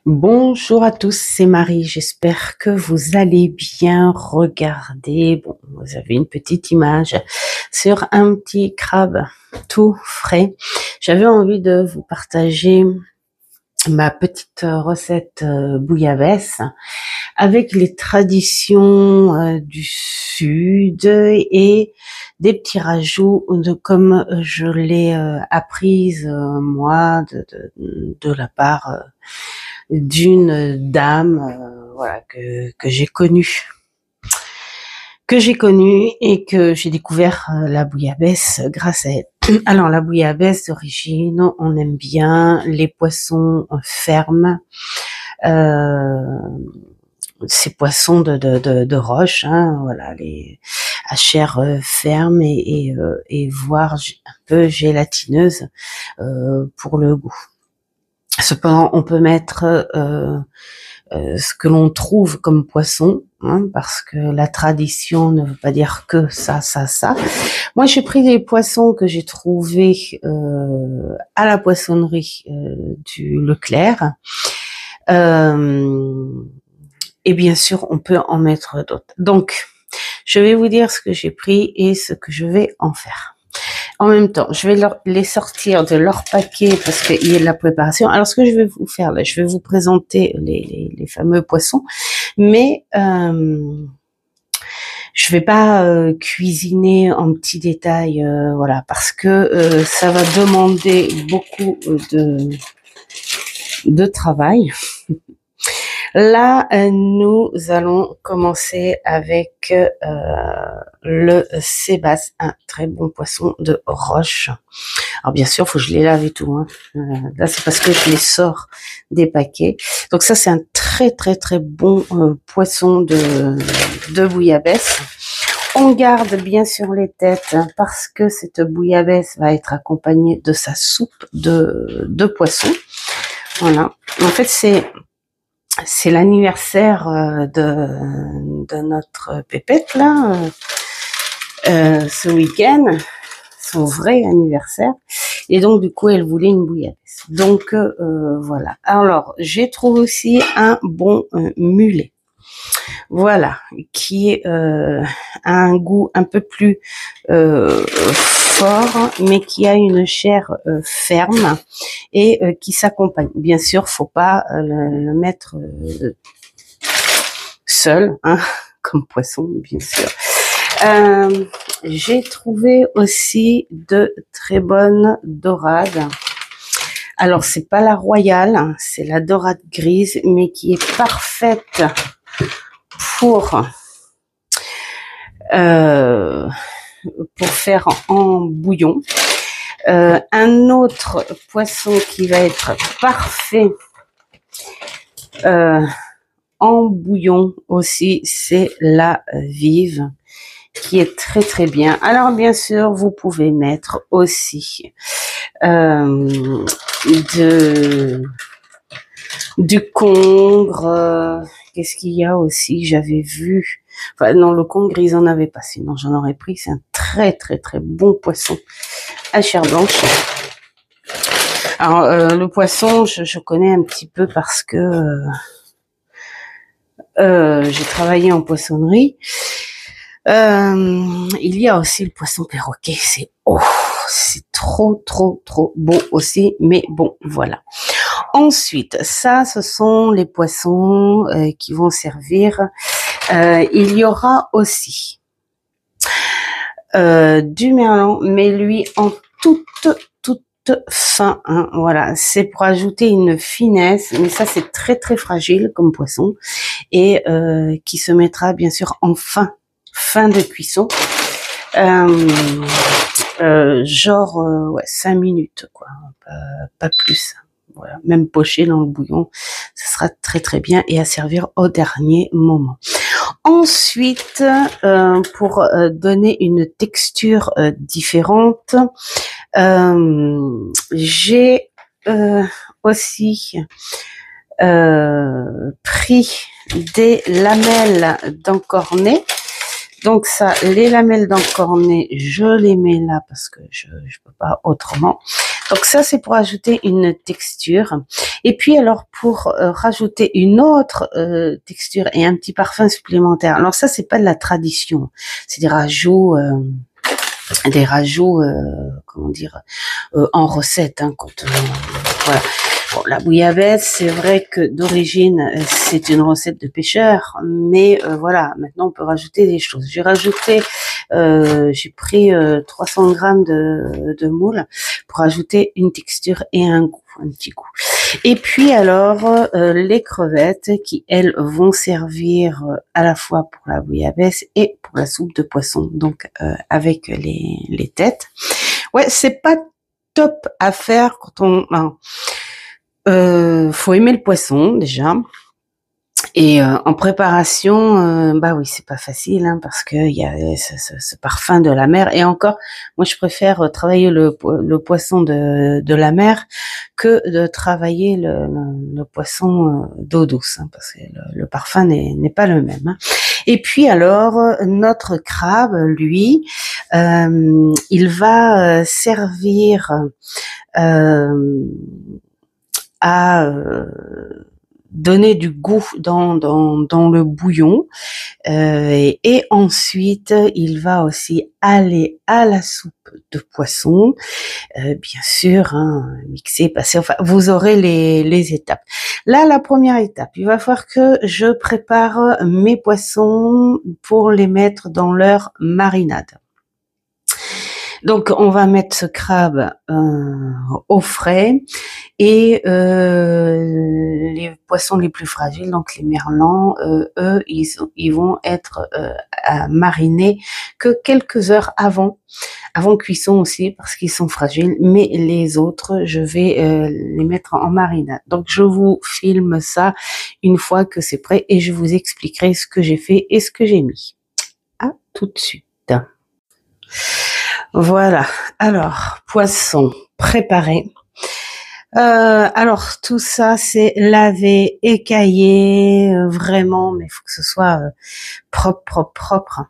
Bonjour à tous, c'est Marie. J'espère que vous allez bien. Regardez, bon, vous avez une petite image sur un petit crabe tout frais. J'avais envie de vous partager ma petite recette bouillabaisse avec les traditions du sud et des petits rajouts comme je l'ai apprise moi de la part d'une dame voilà que j'ai connue et que j'ai découvert la bouillabaisse grâce à elle. Alors la bouillabaisse d'origine, on aime bien les poissons fermes, euh, ces poissons de roche, hein, voilà, les à chair ferme et voire un peu gélatineuse pour le goût. Cependant, on peut mettre ce que l'on trouve comme poisson, hein, parce que la tradition ne veut pas dire que ça. Moi, j'ai pris des poissons que j'ai trouvés à la poissonnerie du Leclerc. Euh, et bien sûr, on peut en mettre d'autres. Donc, je vais vous dire ce que j'ai pris et ce que je vais en faire. En même temps, je vais les sortir de leur paquet parce qu'il y a de la préparation. Alors, ce que je vais vous faire là, je vais vous présenter les fameux poissons, mais je vais pas cuisiner en petits détails, voilà, parce que ça va demander beaucoup de travail. Là, nous allons commencer avec le sébasse, un très bon poisson de roche. Alors bien sûr, faut que je les lave et tout, hein. Là, c'est parce que je les sors des paquets. Donc ça, c'est un très bon poisson de bouillabaisse. On garde bien sûr les têtes hein, parce que cette bouillabaisse va être accompagnée de sa soupe de poisson. Voilà. En fait, c'est l'anniversaire de notre pépette là, ce week-end, son vrai anniversaire. Et donc du coup, elle voulait une bouillabaisse. Donc voilà. Alors, j'ai trouvé aussi un bon mulet. Voilà, qui est a un goût un peu plus fort, mais qui a une chair ferme et qui s'accompagne. Bien sûr, faut pas le mettre seul, hein, comme poisson, bien sûr. J'ai trouvé aussi de très bonnes dorades. Alors, c'est pas la royale, hein, c'est la dorade grise, mais qui est parfaite pour euh, faire en bouillon. Un autre poisson qui va être parfait en bouillon aussi, c'est la vive, qui est très bien. Alors bien sûr, vous pouvez mettre aussi du congre. Qu'est-ce qu'il y a aussi? J'avais vu. Enfin non, le congre ils en avaient pas. Sinon j'en aurais pris. C'est un très bon poisson à chair blanche. Alors le poisson, je connais un petit peu parce que j'ai travaillé en poissonnerie. Il y a aussi le poisson perroquet. C'est trop beau aussi. Mais bon, voilà. Ensuite, ça, ce sont les poissons qui vont servir. Il y aura aussi du merlan, mais lui en toute fin. Hein, voilà, c'est pour ajouter une finesse, mais ça c'est très fragile comme poisson et qui se mettra bien sûr en fin de cuisson. Genre ouais 5 minutes quoi, pas plus. Voilà, même poché dans le bouillon, ça sera très bien et à servir au dernier moment. Ensuite, pour donner une texture différente, j'ai aussi pris des lamelles d'encornet. Donc ça, les lamelles d'encornet, je les mets là parce que je peux pas autrement. Donc ça, c'est pour ajouter une texture. Et puis alors, pour rajouter une autre texture et un petit parfum supplémentaire. Alors ça, c'est pas de la tradition. C'est des rajouts, comment dire, en recette. Hein, voilà. Bon, la bouillabaisse, c'est vrai que d'origine, c'est une recette de pêcheur, mais voilà, maintenant on peut rajouter des choses. J'ai pris 300 grammes de moule pour ajouter une texture et un goût, un petit goût. Et puis alors, les crevettes qui, elles, vont servir à la fois pour la bouillabaisse et pour la soupe de poisson, donc avec les têtes. Ouais, c'est pas top à faire quand faut aimer le poisson déjà. Et en préparation, bah oui, c'est pas facile hein, parce que il y a ce parfum de la mer. Et encore, moi je préfère travailler le poisson de la mer que de travailler le poisson d'eau douce, hein, parce que le parfum n'est pas le même. Hein. Et puis alors, notre crabe, lui, il va servir à donner du goût dans le bouillon et ensuite il va aussi aller à la soupe de poisson, bien sûr, hein, mixer, passer, enfin vous aurez les étapes. Là, la première étape, il va falloir que je prépare mes poissons pour les mettre dans leur marinade. Donc, on va mettre ce crabe au frais et les poissons les plus fragiles, donc les merlans, eux, ils vont être à mariner que quelques heures avant cuisson aussi parce qu'ils sont fragiles. Mais les autres, je vais les mettre en marinade. Donc, je vous filme ça une fois que c'est prêt et je vous expliquerai ce que j'ai fait et ce que j'ai mis. À tout de suite. Voilà, alors, poisson préparé. Alors, tout ça, c'est lavé, écaillé, vraiment, mais il faut que ce soit propre.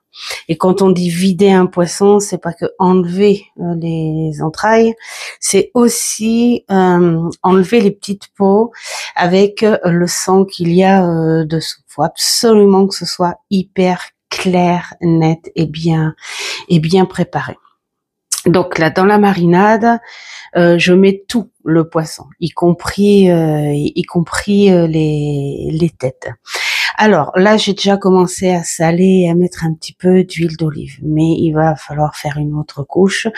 Et quand on dit vider un poisson, c'est pas que enlever les entrailles, c'est aussi enlever les petites peaux avec le sang qu'il y a dessous. Il faut absolument que ce soit hyper clair, net et bien préparé. Donc là, dans la marinade, je mets tout le poisson, y compris les têtes. Alors là, j'ai déjà commencé à saler et à mettre un petit peu d'huile d'olive, mais il va falloir faire une autre couche.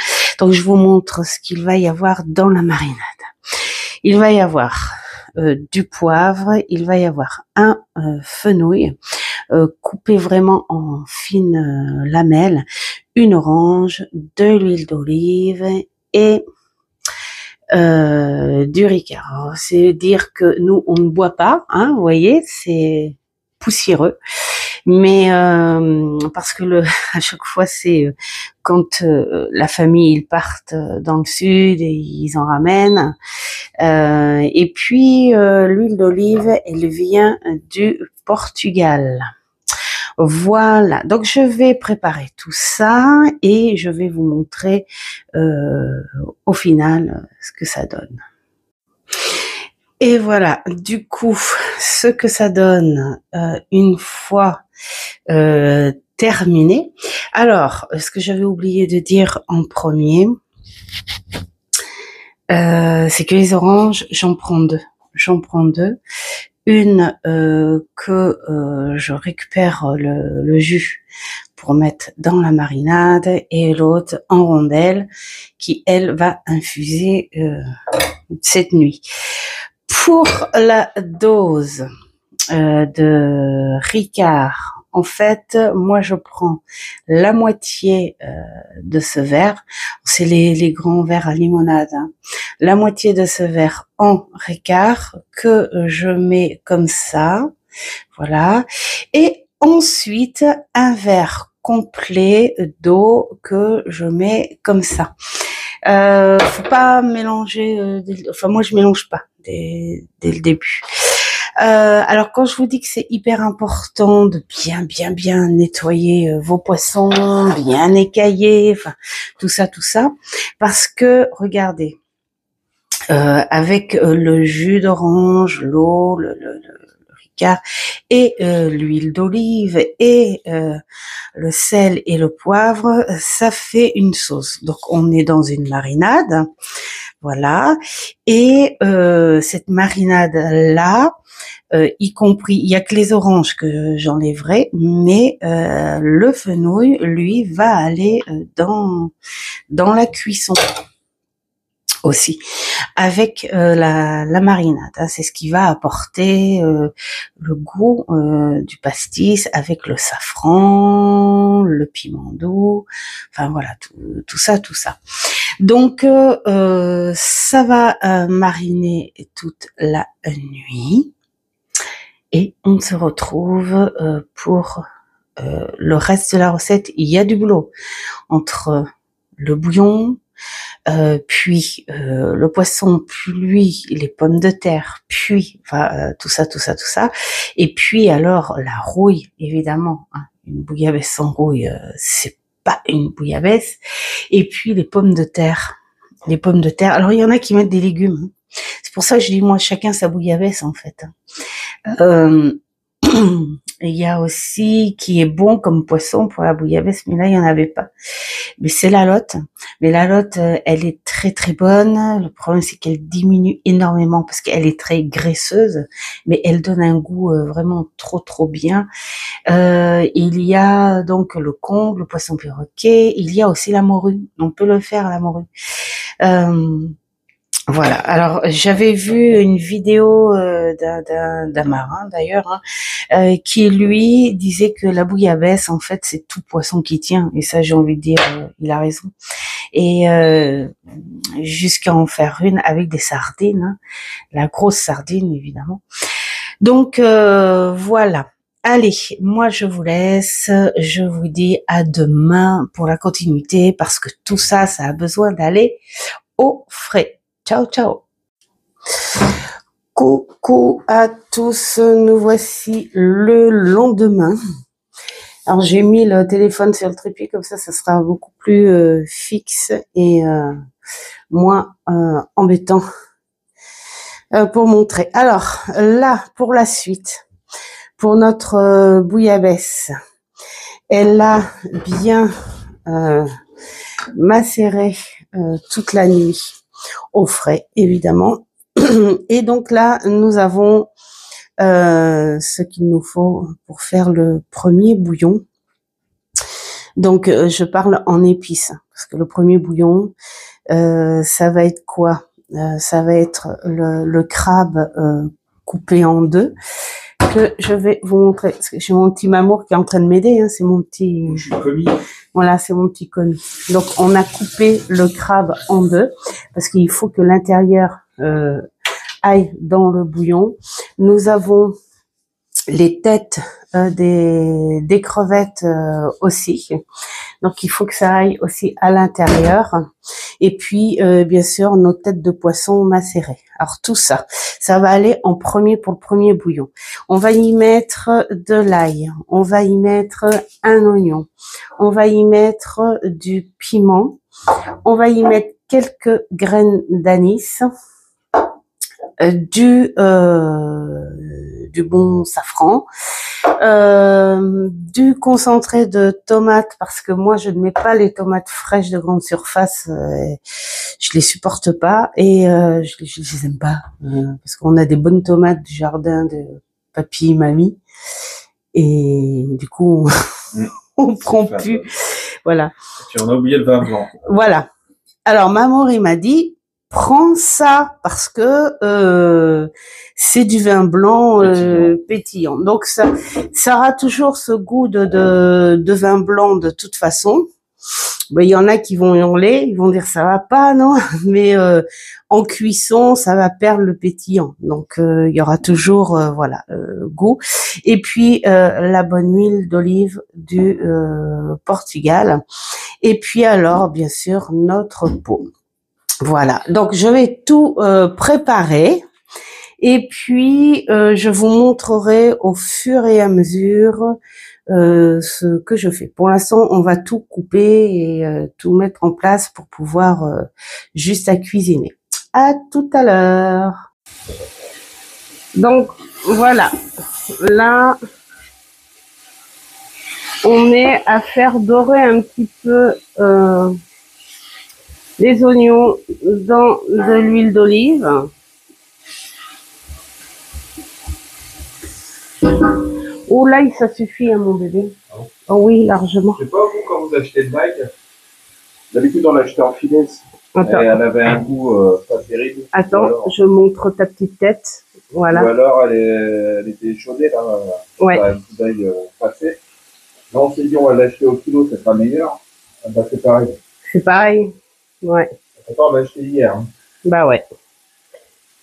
Donc je vous montre ce qu'il va y avoir dans la marinade. Il va y avoir du poivre, il va y avoir un fenouil coupé vraiment en fines lamelles, une orange, de l'huile d'olive et du ricard. C'est dire que nous on ne boit pas, hein, vous voyez, c'est poussiéreux. Mais parce que à chaque fois c'est quand la famille ils partent dans le sud et ils en ramènent. Et puis l'huile d'olive, elle vient du Portugal. Voilà, donc je vais préparer tout ça et je vais vous montrer au final ce que ça donne. Et voilà, du coup, ce que ça donne une fois terminé. Alors, ce que j'avais oublié de dire en premier, c'est que les oranges, j'en prends deux. Une que je récupère le jus pour mettre dans la marinade et l'autre en rondelles qui, elle, va infuser cette nuit. Pour la dose de Ricard, en fait, moi je prends la moitié de ce verre, c'est les grands verres à limonade, hein. La moitié de ce verre en Ricard que je mets comme ça, voilà, et ensuite un verre complet d'eau que je mets comme ça. Faut pas mélanger, enfin moi je mélange pas dès le début. Alors quand je vous dis que c'est hyper important de bien nettoyer vos poissons, bien écailler, enfin tout ça, parce que regardez, avec le jus d'orange, l'eau, le ricard et l'huile d'olive et le sel et le poivre, ça fait une sauce. Donc on est dans une marinade, voilà. Et cette marinade là, y compris, il y a que les oranges que j'enlèverai, mais le fenouil, lui, va aller dans la cuisson aussi, avec la marinade. Hein, c'est ce qui va apporter le goût du pastis avec le safran, le piment doux, enfin voilà, tout ça, tout ça. Donc ça va mariner toute la nuit et on se retrouve pour le reste de la recette. Il y a du boulot entre le bouillon, puis le poisson, puis les pommes de terre, puis enfin tout ça, tout ça, tout ça. Et puis alors la rouille, évidemment. Hein, une bouillabaisse sans rouille, c'est pas une bouillabaisse. Et puis les pommes de terre. Les pommes de terre. Alors il y en a qui mettent des légumes. C'est pour ça que je dis moi chacun sa bouillabaisse en fait. Il y a aussi qui est bon comme poisson pour la bouillabaisse, mais là il y en avait pas. Mais c'est la lotte. Mais la lotte, elle est très très bonne. Le problème c'est qu'elle diminue énormément parce qu'elle est très graisseuse, mais elle donne un goût vraiment trop trop bien. Il y a donc le congre, le poisson perroquet. Il y a aussi la morue. On peut le faire à la morue. Voilà. Alors j'avais vu une vidéo d'un marin d'ailleurs, hein, qui lui disait que la bouillabaisse en fait c'est tout poisson qui tient. Et ça j'ai envie de dire, il a raison. Et jusqu'à en faire une avec des sardines, hein, la grosse sardine évidemment. Donc voilà. Allez, moi je vous laisse. Je vous dis à demain pour la continuité parce que tout ça, ça a besoin d'aller au frais. Ciao, ciao. Coucou à tous, nous voici le lendemain. Alors j'ai mis le téléphone sur le trépied comme ça sera beaucoup plus fixe et moins embêtant pour montrer. Alors là, pour la suite, pour notre bouillabaisse, elle a bien macéré toute la nuit au frais, évidemment. Et donc là, nous avons ce qu'il nous faut pour faire le premier bouillon. Donc, je parle en épices, parce que le premier bouillon, ça va être quoi? Ça va être le crabe coupé en deux, que je vais vous montrer. Parce que j'ai mon petit mamour qui est en train de m'aider, hein, c'est mon petit... commis. Voilà, c'est mon petit commis. Donc, on a coupé le crabe en deux, parce qu'il faut que l'intérieur aille dans le bouillon. Nous avons les têtes des crevettes aussi. Donc, il faut que ça aille aussi à l'intérieur. Et puis, bien sûr, nos têtes de poisson macérées. Alors, tout ça, ça va aller en premier pour le premier bouillon. On va y mettre de l'ail. On va y mettre un oignon. On va y mettre du piment. On va y mettre quelques graines d'anis. Du bon safran, du concentré de tomates parce que moi je ne mets pas les tomates fraîches de grande surface, je les supporte pas et je les aime pas parce qu'on a des bonnes tomates du jardin de papy et mamie et du coup on prend plus, voilà. Tu en as oublié le vin blanc. Voilà. Alors maman il m'a dit prends ça parce que c'est du vin blanc pétillant. Donc ça aura toujours ce goût de vin blanc de toute façon. Ben, il y en a qui vont hurler, ils vont dire ça va pas, non, mais en cuisson ça va perdre le pétillant. Donc il y aura toujours voilà goût. Et puis la bonne huile d'olive du Portugal. Et puis alors bien sûr notre pot. Voilà, donc je vais tout préparer et puis je vous montrerai au fur et à mesure ce que je fais. Pour l'instant, on va tout couper et tout mettre en place pour pouvoir juste à cuisiner. à tout à l'heure. Donc, voilà. Là, on est à faire dorer un petit peu les oignons dans de l'huile d'olive. Oh là, ça suffit à mon bébé. Oh oui, largement. Je sais pas, vous, quand vous achetez le bail, d'habitude on l'achetait en finesse. Et elle avait un goût pas terrible. Attends, alors, je montre ta petite tête. Voilà. Ou alors elle était échaudée là, ouais. Un coup d'œil passé. Là on s'est dit on va l'acheter au kilo, ça sera meilleur. Bah c'est pareil. C'est pareil, ouais. Attends, on l'a acheté hier. Hein. Bah ouais.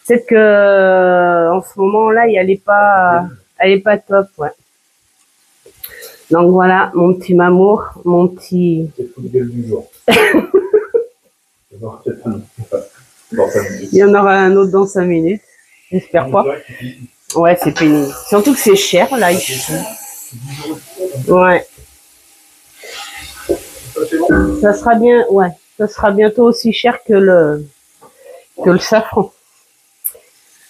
C'est que en ce moment-là, elle est pas top, ouais. Donc voilà, mon petit mamour, mon petit. C'est le coup de gueule du jour. Il y en aura un autre dans 5 minutes. J'espère pas. Ouais, c'est pénible. Surtout que c'est cher, là, ici. Ouais. Ça sera bien, ouais. Ça sera bientôt aussi cher que le safran.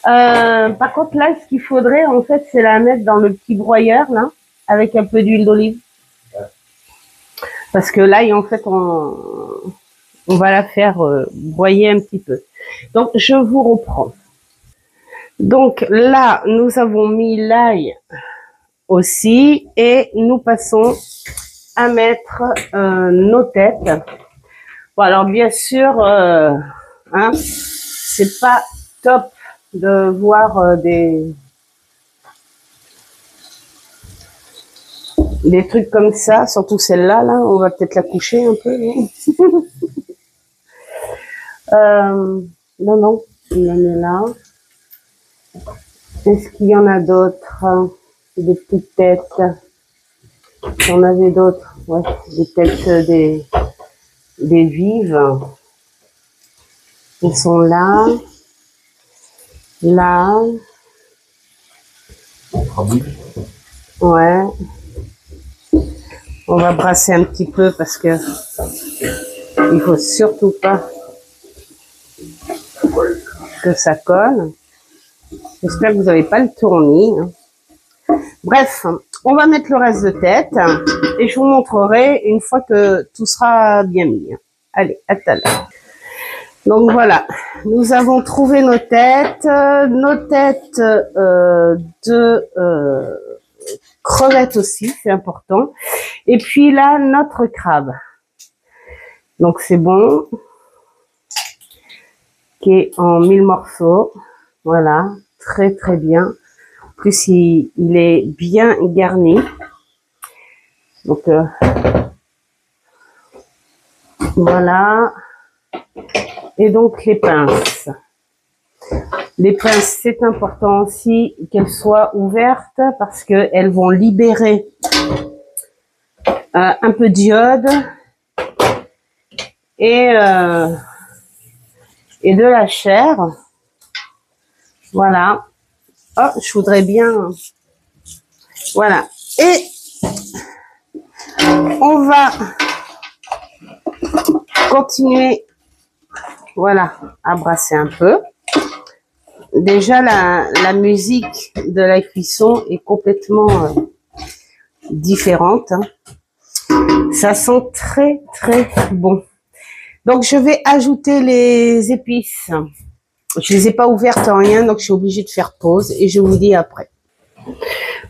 Par contre, là, ce qu'il faudrait, en fait, c'est la mettre dans le petit broyeur, là, avec un peu d'huile d'olive. Parce que là, en fait, on va la faire broyer un petit peu. Donc, je vous reprends. Donc, là, nous avons mis l'ail aussi et nous passons à mettre nos têtes. Bon, alors, bien sûr, hein, c'est pas top de voir des trucs comme ça, surtout celle-là, là, on va peut-être la coucher un peu. Non, non, il y en a là. Est-ce qu'il y en a d'autres? Des petites têtes. J'en avais d'autres, ouais, des têtes des vives. Ils sont là. Là. Ouais. On va brasser un petit peu parce que il faut surtout pas que ça colle. J'espère que vous n'avez pas le tournis. Bref, on va mettre le reste de tête et je vous montrerai une fois que tout sera bien mis. Allez, à tout à l'heure. Donc voilà, nous avons trouvé nos têtes de crevettes aussi, c'est important. Et puis là, notre crabe. Donc c'est bon, qui est en 1000 morceaux. Voilà, très très bien. En plus, il est bien garni. Donc voilà. Et donc les pinces. Les pinces, c'est important aussi qu'elles soient ouvertes parce qu'elles vont libérer un peu d'iode et de la chair. Voilà. Oh, je voudrais bien. Voilà. Et on va continuer, voilà, à brasser un peu. Déjà, la musique de la cuisson est complètement différente. Hein. Ça sent très, très bon. Donc, je vais ajouter les épices. Je les ai pas ouvertes en rien, donc je suis obligée de faire pause et je vous dis après.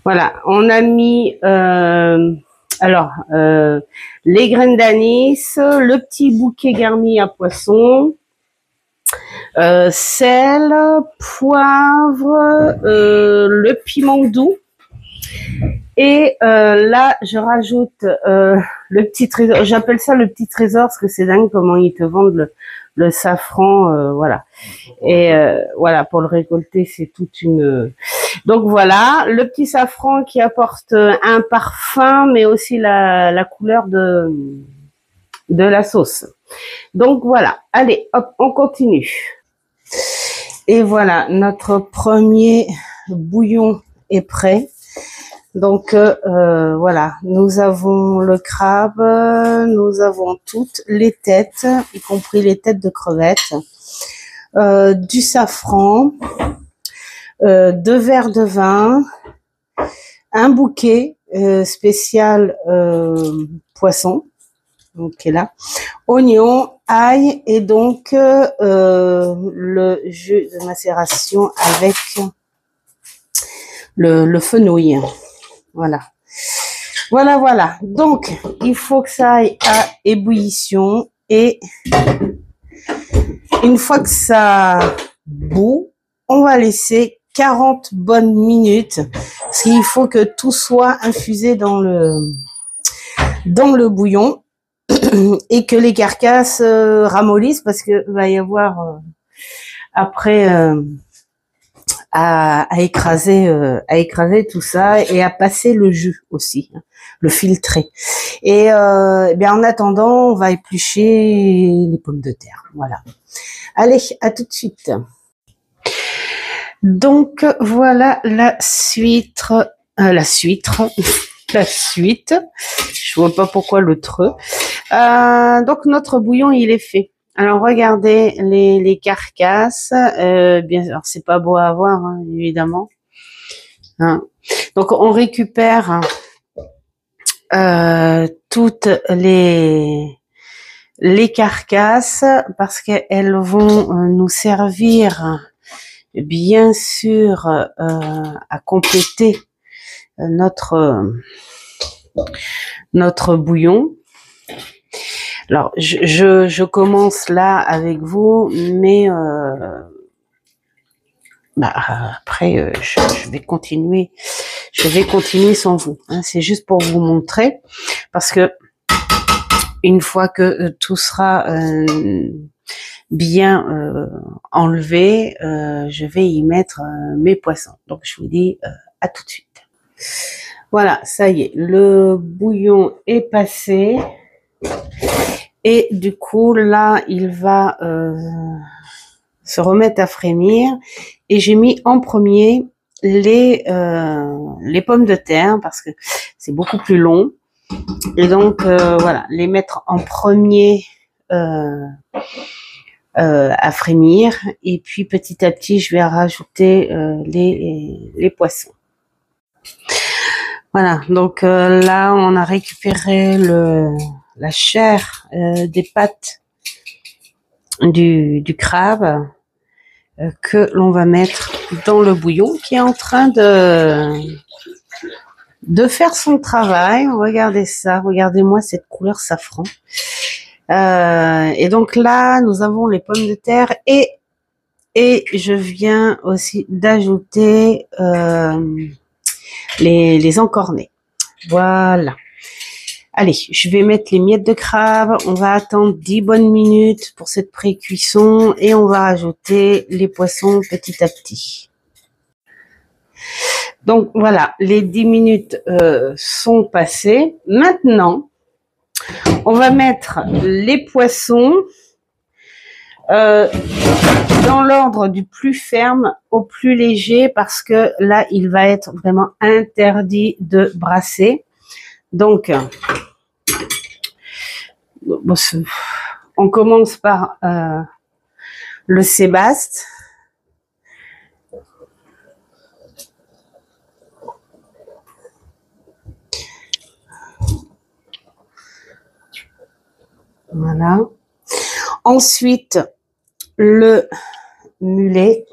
Voilà, on a mis les graines d'anis, le petit bouquet garni à poisson, sel, poivre, le piment doux. Et là, je rajoute le petit trésor. J'appelle ça le petit trésor parce que c'est dingue comment ils te vendent le safran, voilà. Et voilà, pour le récolter, c'est toute une. Donc voilà, le petit safran qui apporte un parfum, mais aussi la couleur de la sauce. Donc voilà, allez, hop, on continue. Et voilà, notre premier bouillon est prêt. Donc voilà, nous avons le crabe, nous avons toutes les têtes, y compris les têtes de crevettes. du safran, 2 verres de vin, un bouquet spécial poisson, donc qui est là, oignon, ail et donc le jus de macération avec le fenouil. Voilà. Voilà. Donc, il faut que ça aille à ébullition et une fois que ça bout, on va laisser 40 bonnes minutes parce qu'il faut que tout soit infusé dans le bouillon et que les carcasses ramollissent parce que va y avoir après à écraser tout ça et à passer le jus aussi, hein, le filtrer. Et bien en attendant, on va éplucher les pommes de terre. Voilà. Allez, à tout de suite. Donc voilà la suite. La suite. Je vois pas pourquoi le treux. Donc notre bouillon il est fait. Alors regardez les carcasses. Bien, alors c'est pas beau à voir hein, évidemment. Hein. Donc on récupère toutes les carcasses parce qu'elles vont nous servir bien sûr à compléter notre bouillon. Alors je commence là avec vous, mais après je vais continuer sans vous. Hein, c'est juste pour vous montrer parce que une fois que tout sera bien enlevé, je vais y mettre mes poissons. Donc je vous dis à tout de suite. Voilà, ça y est, le bouillon est passé et du coup là il va se remettre à frémir et j'ai mis en premier les pommes de terre parce que c'est beaucoup plus long et donc voilà, les mettre en premier à frémir et puis petit à petit je vais rajouter les poissons. Voilà, donc là on a récupéré la chair des pattes du crabe que l'on va mettre dans le bouillon qui est en train de faire son travail. Regardez ça, regardez-moi cette couleur safran. Et donc là, nous avons les pommes de terre et je viens aussi d'ajouter les encornets. Voilà. Allez, je vais mettre les miettes de crabe. On va attendre 10 bonnes minutes pour cette pré-cuisson et on va rajouter les poissons petit à petit. Donc voilà, les 10 minutes sont passées. Maintenant, on va mettre les poissons dans l'ordre du plus ferme au plus léger parce que là, il va être vraiment interdit de brasser. Donc, on commence par le sébaste. Voilà. Ensuite, le mulet.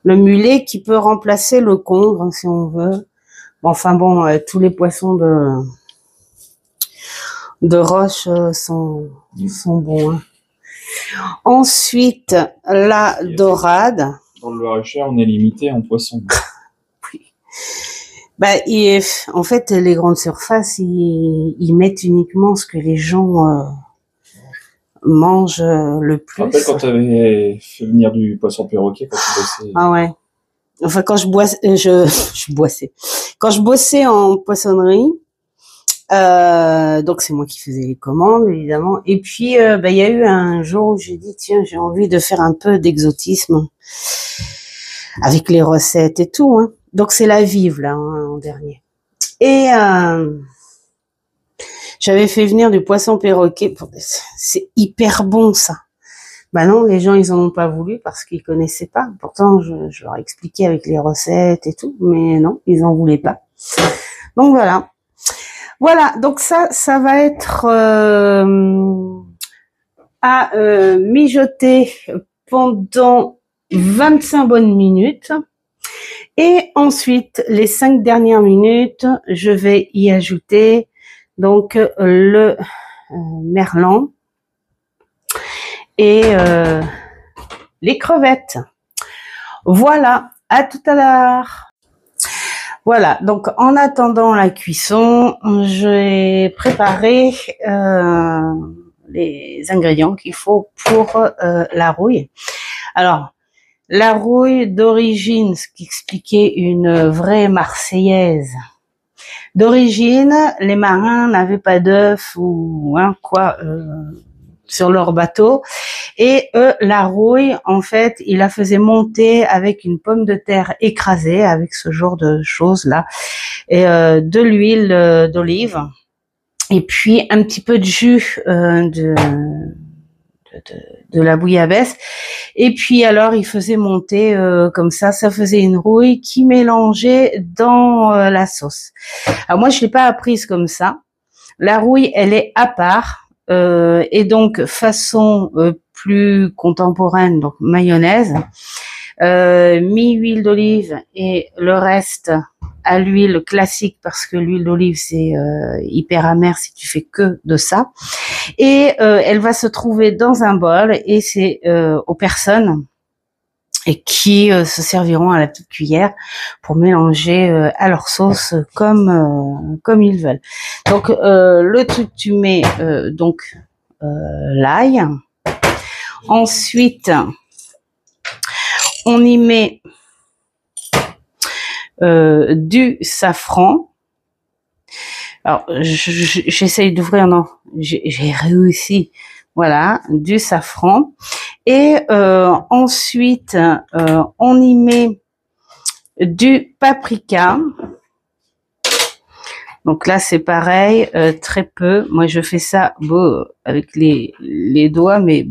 Le mulet qui peut remplacer le congre si on veut. Enfin bon, tous les poissons de roche sont bons. Hein. Ensuite, la dorade. Dans le Loir-et-Cher, on est limité en poisson. Oui. En fait, les grandes surfaces, ils mettent uniquement ce que les gens mangent le plus. Je me rappelle quand tu avais fait venir du poisson perroquet quand tu bossais. Ah ouais. Enfin, quand je bossais. Quand je bossais en poissonnerie, donc c'est moi qui faisais les commandes, évidemment. Et puis, il y a eu un jour où j'ai dit, tiens, j'ai envie de faire un peu d'exotisme avec les recettes et tout. Hein. Donc c'est la vive, là, hein, en dernier. Et j'avais fait venir du poisson perroquet. C'est hyper bon, ça. Bah non, les gens, ils en ont pas voulu parce qu'ils connaissaient pas. Pourtant, je leur ai expliqué avec les recettes et tout, mais non, ils en voulaient pas. Donc voilà. Voilà, donc ça va être à mijoter pendant 25 bonnes minutes. Et ensuite, les 5 dernières minutes, je vais y ajouter donc le merlan et les crevettes. Voilà, à tout à l'heure. Voilà, donc en attendant la cuisson, j'ai préparé les ingrédients qu'il faut pour la rouille. Alors, la rouille d'origine, ce qu'expliquait une vraie Marseillaise. D'origine, les marins n'avaient pas d'œufs ou sur leur bateau. Et eux, la rouille, en fait, ils la faisaient monter avec une pomme de terre écrasée, avec ce genre de choses-là, et de l'huile d'olive, et puis un petit peu de jus de la bouillabaisse. Et puis alors, ils faisaient monter comme ça faisait une rouille qui mélangeait dans la sauce. Alors moi, je l'ai pas apprise comme ça. La rouille, elle est à part. Et donc façon plus contemporaine, donc mayonnaise, mi-huile d'olive et le reste à l'huile classique parce que l'huile d'olive c'est hyper amer si tu fais que de ça. Et elle va se trouver dans un bol et c'est aux personnes et qui se serviront à la petite cuillère pour mélanger à leur sauce comme ils veulent. Donc le truc, tu mets donc l'ail. Ensuite, on y met du safran. Alors j'essaye d'ouvrir, non, j'ai réussi. Voilà, du safran. Et ensuite, on y met du paprika. Donc là, c'est pareil, très peu. Moi, je fais ça avec les doigts, mais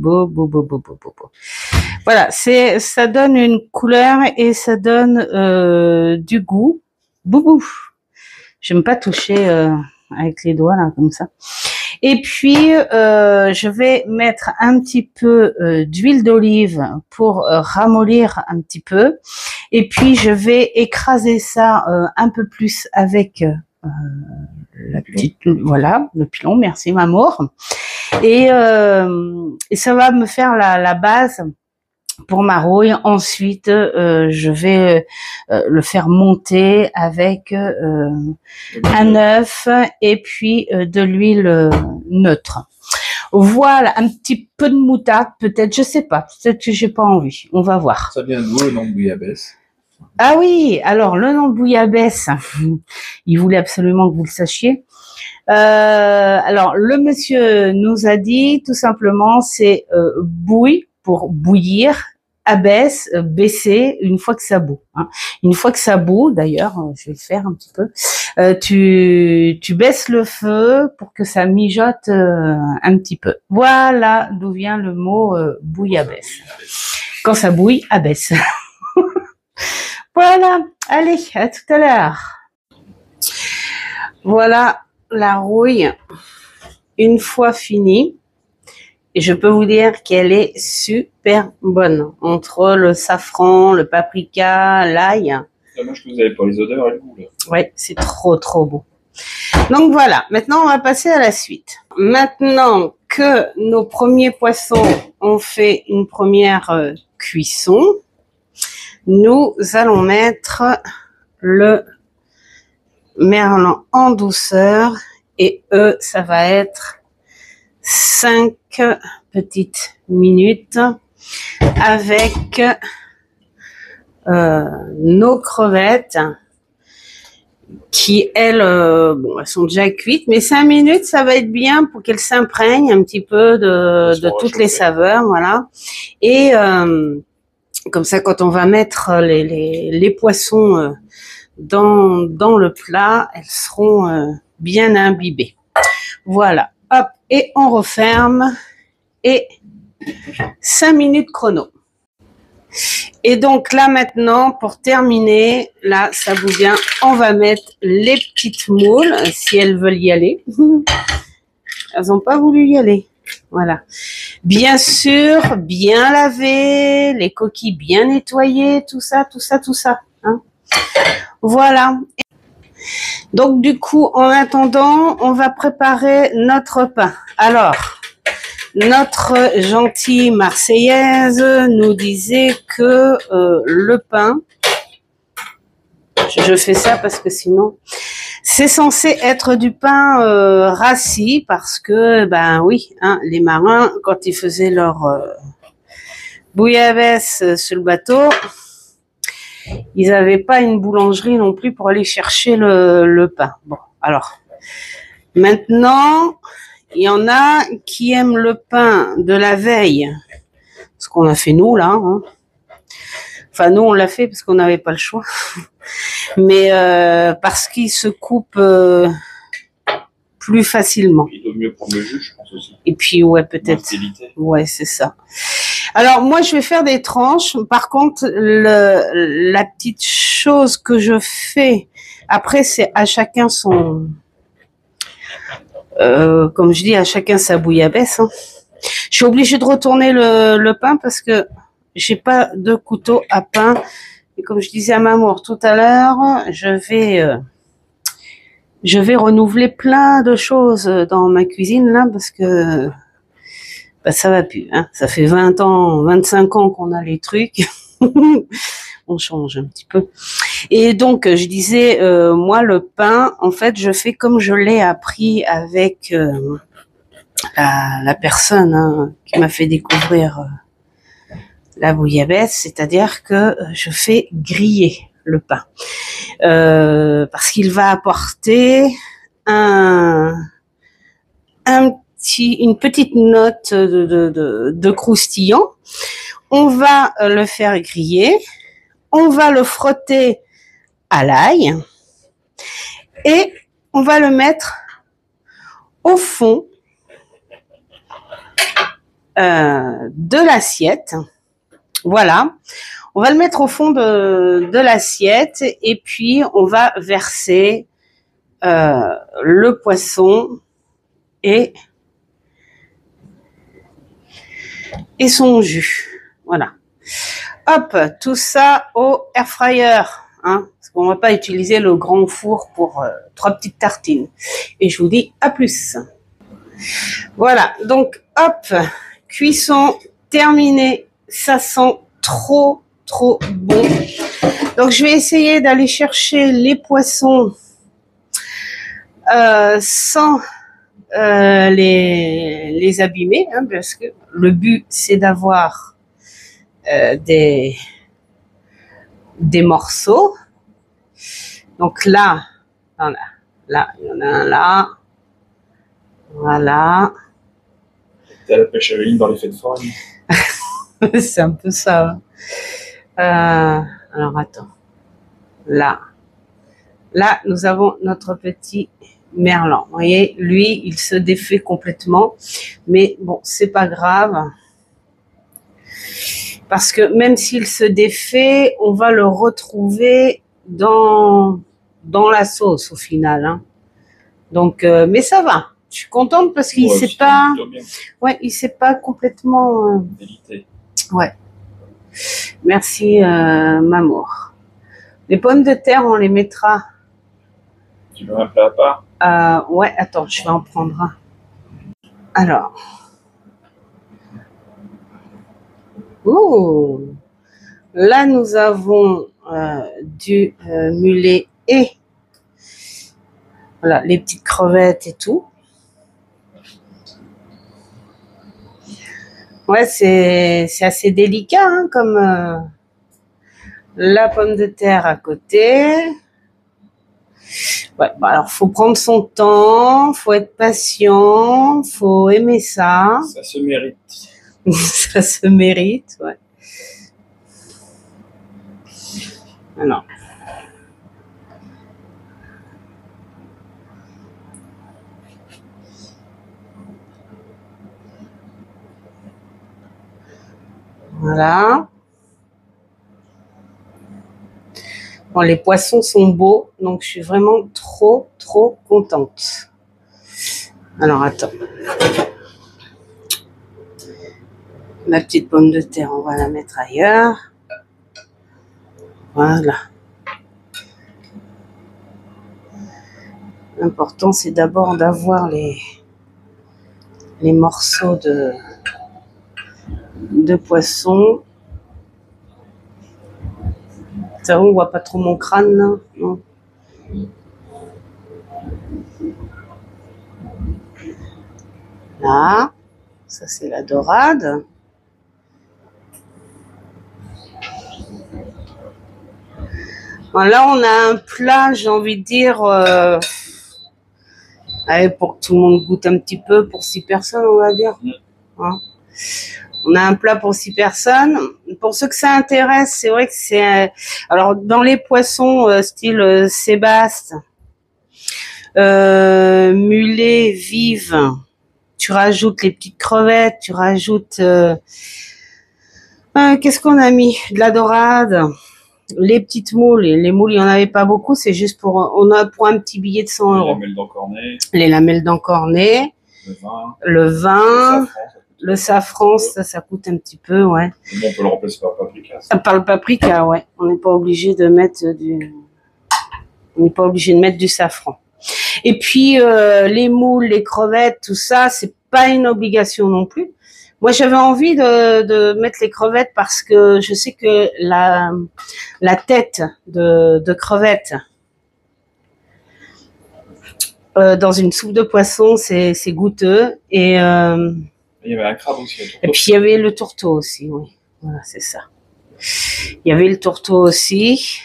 Voilà, ça donne une couleur et ça donne du goût. J'aime pas toucher avec les doigts là comme ça. Et puis, je vais mettre un petit peu d'huile d'olive pour ramollir un petit peu. Et puis, je vais écraser ça un peu plus avec la petite, voilà, le pilon. Merci, Mamour. Et ça va me faire la base pour ma rouille. Ensuite, je vais le faire monter avec un œuf et puis de l'huile neutre. Voilà, un petit peu de moutarde, peut-être, je sais pas, peut-être que j'ai pas envie. On va voir. Ça vient d'où le nom de bouillabaisse? Ah oui, alors le nom de bouillabaisse, il voulait absolument que vous le sachiez. Alors le monsieur nous a dit tout simplement c'est bouille pour bouillir, abaisse, baisser une fois que ça bout. Hein. Une fois que ça bout, d'ailleurs, je vais le faire un petit peu. Tu baisses le feu pour que ça mijote un petit peu. Voilà d'où vient le mot bouillabaisse. Quand ça bouille, abaisse. Voilà. Allez, à tout à l'heure. Voilà la rouille une fois finie. Et je peux vous dire qu'elle est super bonne. Entre le safran, le paprika, l'ail. Dommage que vous n'avez pas les odeurs et le goût. Ouais, c'est trop bon. Donc voilà, maintenant on va passer à la suite. Maintenant que nos premiers poissons ont fait une première cuisson, nous allons mettre le merlan en douceur et ça va être 5 petites minutes avec nos crevettes qui, elles, elles sont déjà cuites, mais 5 minutes, ça va être bien pour qu'elles s'imprègnent un petit peu de toutes les saveurs, voilà. Et comme ça, quand on va mettre les poissons dans le plat, elles seront bien imbibées. Voilà, hop, et on referme et 5 minutes chrono. Et donc là maintenant, pour terminer, là ça vous vient, on va mettre les petites moules, si elles veulent y aller. Elles n'ont pas voulu y aller. Voilà. Bien sûr, bien lavé, les coquilles bien nettoyées, tout ça, tout ça, tout ça. Hein. Voilà. Donc du coup, en attendant, on va préparer notre pain. Alors, notre gentille Marseillaise nous disait que le pain, je fais ça parce que sinon, c'est censé être du pain rassis parce que, ben oui, hein, les marins, quand ils faisaient leur bouillabaisse sur le bateau, ils n'avaient pas une boulangerie non plus pour aller chercher le pain. Bon, alors, maintenant, il y en a qui aiment le pain de la veille, ce qu'on a fait nous, là. Hein. Enfin, nous, on l'a fait parce qu'on n'avait pas le choix. Mais parce qu'il se coupe plus facilement. Il vaut mieux prendre le jus, je pense aussi. Et puis, ouais, peut-être. Ouais, c'est ça. Alors, moi, je vais faire des tranches. Par contre, la petite chose que je fais, après, c'est à chacun son... comme je dis, à chacun sa bouillabaisse. Hein. Je suis obligée de retourner le pain parce que j'ai pas de couteau à pain. Et comme je disais à Mamour tout à l'heure, je vais renouveler plein de choses dans ma cuisine là parce que bah, ça va plus. Hein. Ça fait 20 ans, 25 ans qu'on a les trucs. On change un petit peu. Et donc, je disais, moi, le pain, en fait, je fais comme je l'ai appris avec la personne hein, qui m'a fait découvrir la bouillabaisse, c'est-à-dire que je fais griller le pain. Parce qu'il va apporter une petite note de croustillant. On va le faire griller. On va le frotter à l'ail. Et on va le mettre au fond de l'assiette. Voilà. On va le mettre au fond de l'assiette et puis on va verser le poisson et son jus. Voilà. Hop, tout ça au air fryer. Hein, parce qu'on ne va pas utiliser le grand four pour 3 petites tartines. Et je vous dis à plus. Voilà, donc hop, cuisson terminée. Ça sent trop bon. Donc je vais essayer d'aller chercher les poissons sans les abîmer, hein, parce que le but c'est d'avoir des morceaux. Donc là, il y en a un là. Voilà. T'as la pêche à la ligne dans les fêtes foraines. C'est un peu ça. Alors attends. Là, nous avons notre petit merlan. Vous voyez, lui, il se défait complètement. Mais bon, c'est pas grave. Parce que même s'il se défait, on va le retrouver dans la sauce au final. Hein. Donc, mais ça va. Je suis contente parce qu'il s'est pas... Ouais, il s'est pas complètement... Délité. Ouais. Merci, Mamour. Les pommes de terre, on les mettra... Tu veux un plat à part? Ouais, attends, je vais en prendre un. Alors. Oh, là, nous avons du mulet et voilà, les petites crevettes et tout. Ouais, c'est assez délicat, hein, comme la pomme de terre à côté. Ouais, bon, alors faut prendre son temps, faut être patient, faut aimer ça. Ça se mérite. Ça se mérite, ouais. Alors. Voilà. Bon, les poissons sont beaux, donc je suis vraiment trop contente. Alors, attends. Ma petite pomme de terre, on va la mettre ailleurs. Voilà. L'important, c'est d'abord d'avoir les morceaux de poisson. Ça va, on voit pas trop mon crâne, là, non. Là, ça c'est la dorade. Bon, là, on a un plat, j'ai envie de dire, allez, pour que tout le monde goûte un petit peu, pour 6 personnes, on va dire. Hein. On a un plat pour 6 personnes. Pour ceux que ça intéresse, c'est vrai que c'est... alors, dans les poissons style sébaste, mulet, vive, tu rajoutes les petites crevettes, tu rajoutes... qu'est-ce qu'on a mis? De la dorade, les petites moules. Et les moules, il n'y en avait pas beaucoup, c'est juste pour... on a pour un petit billet de 100 euros. Les lamelles d'encornet. Les lamelles d'encornet. Le vin. Le safran, ça coûte un petit peu, ouais. Bon, on peut le remplacer par le paprika. Par le paprika, ouais. On n'est pas obligé de mettre du safran. Et puis les moules, les crevettes, tout ça, c'est pas une obligation non plus. Moi, j'avais envie de mettre les crevettes parce que je sais que la tête de crevettes dans une soupe de poisson, c'est goûteux et il y avait un crabe aussi. Et puis il y avait le tourteau aussi, oui. Voilà, c'est ça. Il y avait le tourteau aussi.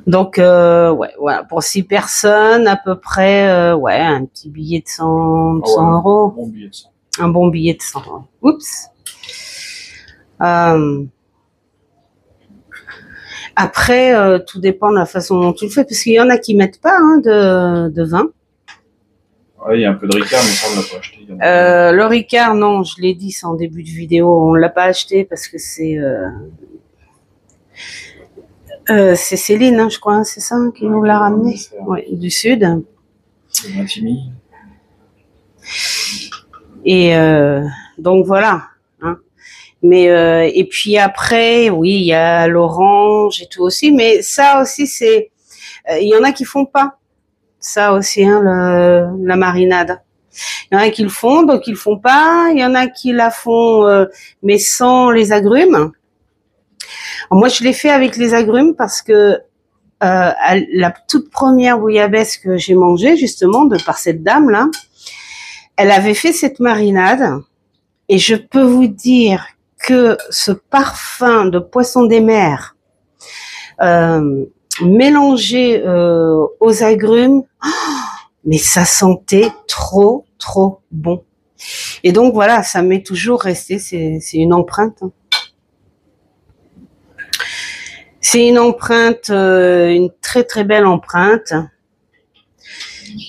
Donc, ouais, voilà, pour 6 personnes, à peu près, ouais, un petit billet de 100 euros. Un bon billet de 100. Un bon billet de 100, ouais. Oups. Après, tout dépend de la façon dont tu le fais, parce qu'il y en a qui mettent pas de vin. Ouais, il y a un peu de Ricard, mais ça, on l'a pas acheté. Le Ricard, non, je l'ai dit, c'est en début de vidéo, on l'a pas acheté parce que c'est Céline, hein, je crois, c'est ça, qui nous l'a ramené, ouais, du sud. C'est Vintimille. Et donc voilà. Hein. Mais et puis après, oui, il y a l'orange et tout aussi, mais ça aussi c'est, il y en a qui font pas. Ça aussi, hein, la marinade. Il y en a qui le font, donc ils le font pas. Il y en a qui la font, mais sans les agrumes. Alors moi, je l'ai fait avec les agrumes parce que la toute première bouillabaisse que j'ai mangée, justement, par cette dame-là, elle avait fait cette marinade. Et je peux vous dire que ce parfum de poisson des mers mélangé aux agrumes, mais ça sentait trop bon. Et donc voilà, ça m'est toujours resté, c'est une empreinte. Hein. C'est une empreinte, une très belle empreinte.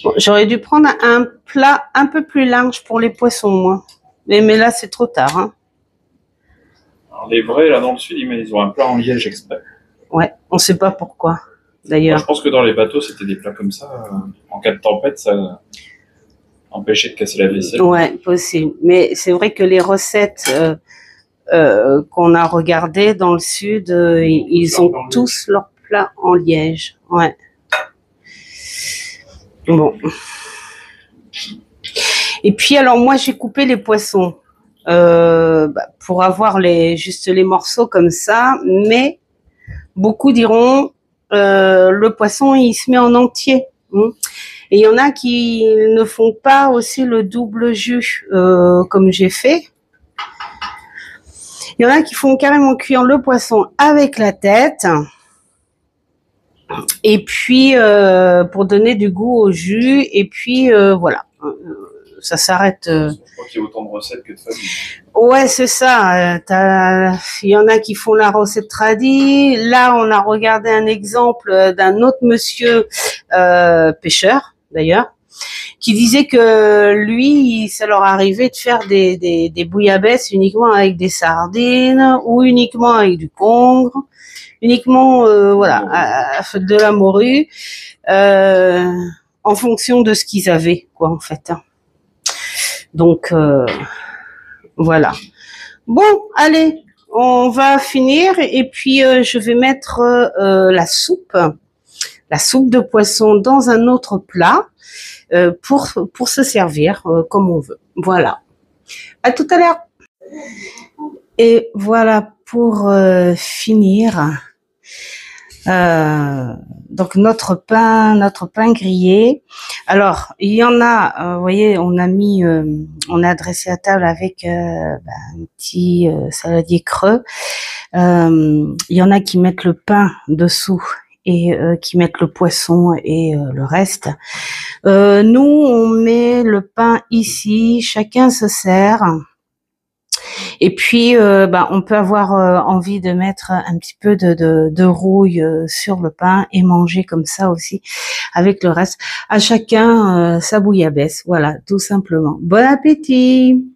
Bon, j'aurais dû prendre un plat un peu plus large pour les poissons, moi. Mais là, c'est trop tard. Hein. Alors, les vrais, là, dans le sud, ils ont un plat en liège exprès. Ouais, on sait pas pourquoi, d'ailleurs. Je pense que dans les bateaux, c'était des plats comme ça. En cas de tempête, ça empêchait de casser la vaisselle. Ouais, possible. Mais c'est vrai que les recettes qu'on a regardées dans le sud, ils ont tous leurs plats en liège. Ouais. Bon. Et puis, alors, moi, j'ai coupé les poissons pour avoir juste les morceaux comme ça. Mais beaucoup diront, le poisson, il se met en entier. Hein. Et il y en a qui ne font pas aussi le double jus comme j'ai fait. Il y en a qui font carrément cuire le poisson avec la tête. Et puis, pour donner du goût au jus. Et puis, voilà. Ça s'arrête. Je crois qu'il y a autant de recettes que de familles. Ouais, c'est ça. Il y en a qui font la recette tradie. Là, on a regardé un exemple d'un autre monsieur pêcheur, d'ailleurs, qui disait que lui, ça leur arrivait de faire des bouillabaisse uniquement avec des sardines ou uniquement avec du congre, uniquement voilà, de la morue, en fonction de ce qu'ils avaient, quoi, en fait. Donc voilà. Bon, allez, on va finir et puis je vais mettre la soupe de poisson dans un autre plat pour se servir comme on veut. Voilà. À tout à l'heure. Et voilà pour finir. Donc notre pain grillé. Alors il y en a, vous voyez, on a dressé la table avec un petit saladier creux. Il y en a qui mettent le pain dessous et qui mettent le poisson et le reste. Nous on met le pain ici, chacun se sert. Et puis, on peut avoir envie de mettre un petit peu de rouille sur le pain et manger comme ça aussi avec le reste. À chacun sa bouillabaisse. Voilà, tout simplement. Bon appétit!